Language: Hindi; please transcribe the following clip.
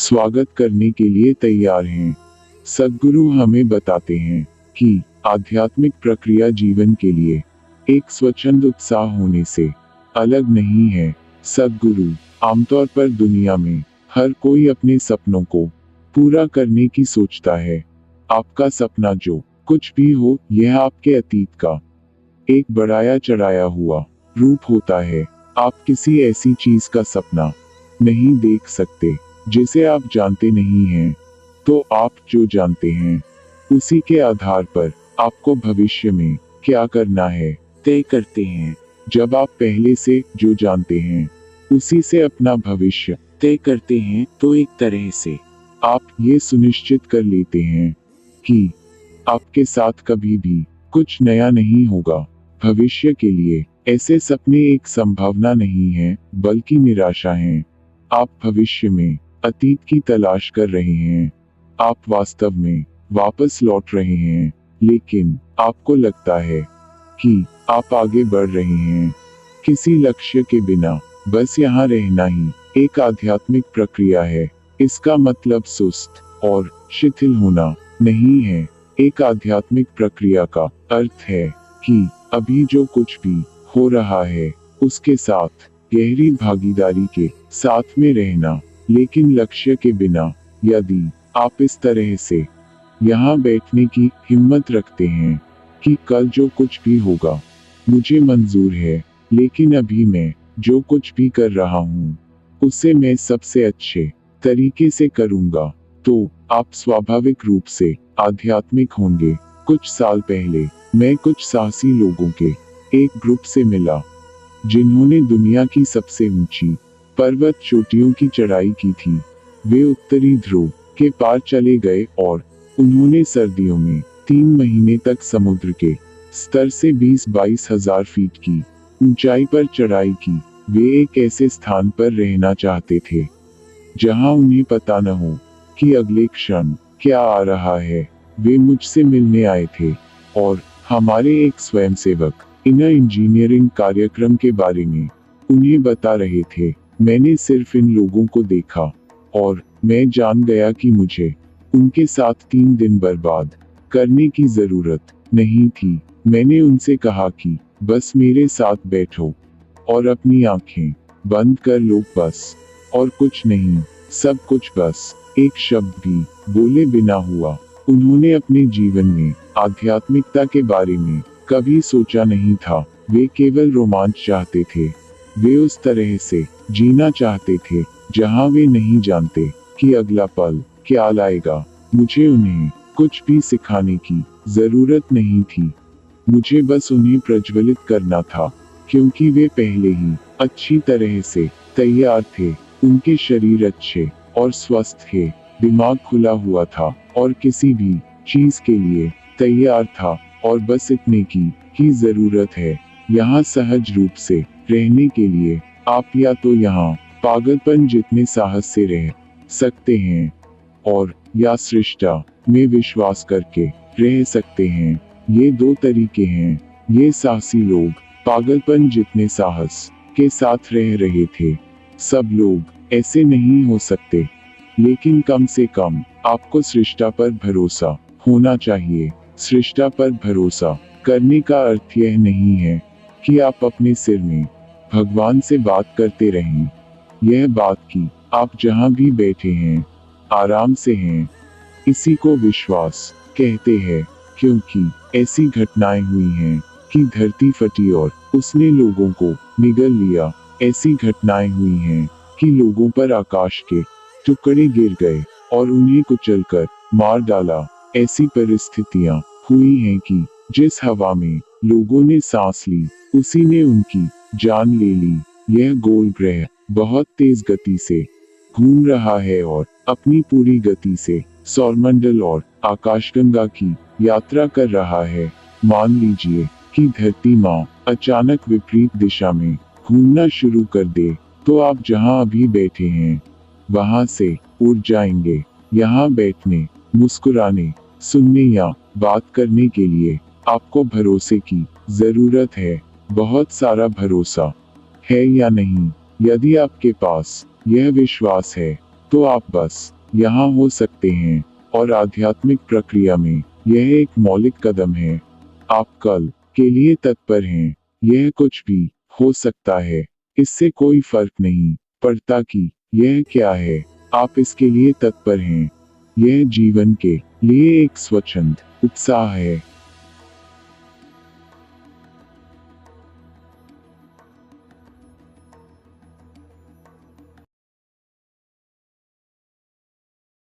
स्वागत करने के लिए तैयार हैं। सद्गुरु हमें बताते हैं कि आध्यात्मिक प्रक्रिया जीवन के लिए एक स्वच्छंद उत्साह होने से अलग नहीं है। सद्गुरु आमतौर पर दुनिया में हर कोई अपने सपनों को पूरा करने की सोचता है। आपका सपना जो कुछ भी हो, यह आपके अतीत का एक बढ़ाया चढ़ाया हुआ रूप होता है। आप किसी ऐसी चीज का सपना नहीं देख सकते जिसे आप जानते नहीं हैं। तो आप जो जानते हैं उसी के आधार पर आपको भविष्य में क्या करना है तय करते हैं। जब आप पहले से जो जानते हैं उसी से अपना भविष्य तय करते हैं, तो एक तरह से आप ये सुनिश्चित कर लेते हैं कि आपके साथ कभी भी कुछ नया नहीं होगा। भविष्य के लिए ऐसे सपने एक संभावना नहीं है, बल्कि निराशा है। आप भविष्य में अतीत की तलाश कर रहे हैं। आप वास्तव में वापस लौट रहे हैं, लेकिन आपको लगता है कि आप आगे बढ़ रहे हैं किसी लक्ष्य के बिना। बस यहाँ रहना ही एक आध्यात्मिक प्रक्रिया है। इसका मतलब सुस्त और शिथिल होना नहीं है। एक आध्यात्मिक प्रक्रिया का अर्थ है कि अभी जो कुछ भी हो रहा है उसके साथ गहरी भागीदारी के साथ में रहना, लेकिन लक्ष्य के बिना। यदि आप इस तरह से यहाँ बैठने की हिम्मत रखते हैं कि कल जो कुछ भी होगा मुझे मंजूर है, लेकिन अभी मैं जो कुछ भी कर रहा हूँ उसे मैं सबसे अच्छे तरीके से करूँगा, तो आप स्वाभाविक रूप से आध्यात्मिक होंगे। कुछ साल पहले मैं कुछ साहसी लोगों के एक ग्रुप से मिला जिन्होंने दुनिया की सबसे ऊंची पर्वत चोटियों की चढ़ाई की थी। वे उत्तरी ध्रुव के पार चले गए और उन्होंने सर्दियों में 3 महीने तक समुद्र के स्तर से 20-22 हजार फीट की ऊंचाई पर चढ़ाई की। वे एक ऐसे स्थान पर रहना चाहते थे जहां उन्हें पता न हो कि अगले क्षण क्या आ रहा है। वे मुझसे मिलने आए थे और हमारे एक स्वयंसेवक इनर इंजीनियरिंग कार्यक्रम के बारे में उन्हें बता रहे थे। मैंने सिर्फ इन लोगों को देखा और मैं जान गया कि मुझे उनके साथ 3 दिन बर्बाद करने की जरूरत नहीं थी। मैंने उनसे कहा कि बस मेरे साथ बैठो और अपनी आंखें बंद कर लो, बस, और कुछ नहीं, सब कुछ बस। एक शब्द भी बोले बिना हुआ। उन्होंने अपने जीवन में आध्यात्मिकता के बारे में कभी सोचा नहीं था। वे केवल रोमांच चाहते थे। वे उस तरह से जीना चाहते थे जहां वे नहीं जानते कि अगला पल क्या लाएगा। मुझे उन्हें कुछ भी सिखाने की जरूरत नहीं थी। मुझे बस उन्हें प्रज्वलित करना था, क्योंकि वे पहले ही अच्छी तरह से तैयार थे। उनके शरीर अच्छे और स्वस्थ थे, दिमाग खुला हुआ था और किसी भी चीज के लिए तैयार था, और बस इतने की ही जरूरत है। यहाँ सहज रूप से रहने के लिए आप या तो यहाँ पागलपन जितने साहस से रह सकते हैं, और या सृष्टा में विश्वास करके रह सकते हैं। ये 2 तरीके हैं। ये साहसी लोग पागलपन जितने साहस के साथ रह रहे थे। सब लोग ऐसे नहीं हो सकते, लेकिन कम से कम आपको सृष्टा पर भरोसा होना चाहिए। सृष्टा पर भरोसा करने का अर्थ यह नहीं है कि आप अपने सिर में भगवान से बात करते रहें। यह बात कि आप जहां भी बैठे हैं आराम से हैं। इसी को विश्वास कहते हैं, क्योंकि ऐसी घटनाएं हुई हैं कि धरती फटी और उसने लोगों को निगल लिया। ऐसी घटनाएं हुई हैं कि लोगों पर आकाश के टुकड़े गिर गए और उन्हें कुचलकर मार डाला। ऐसी परिस्थितियां हुई हैं कि जिस हवा में लोगों ने सांस ली उसी ने उनकी जान ले ली। यह गोल ग्रह बहुत तेज गति से घूम रहा है और अपनी पूरी गति से सौरमंडल और आकाशगंगा की यात्रा कर रहा है। मान लीजिए कि धरती माँ अचानक विपरीत दिशा में घूमना शुरू कर दे, तो आप जहां अभी बैठे हैं वहां से उड़ जाएंगे। यहाँ बैठने, मुस्कुराने, सुनने या बात करने के लिए आपको भरोसे की जरूरत है। बहुत सारा भरोसा है या नहीं? यदि आपके पास यह विश्वास है तो आप बस यहाँ हो सकते हैं, और आध्यात्मिक प्रक्रिया में यह एक मौलिक कदम है। आप कल के लिए तत्पर हैं, यह कुछ भी हो सकता है, इससे कोई फर्क नहीं पड़ता कि यह क्या है, आप इसके लिए तत्पर हैं। यह जीवन के लिए एक स्वच्छंद उत्साह है,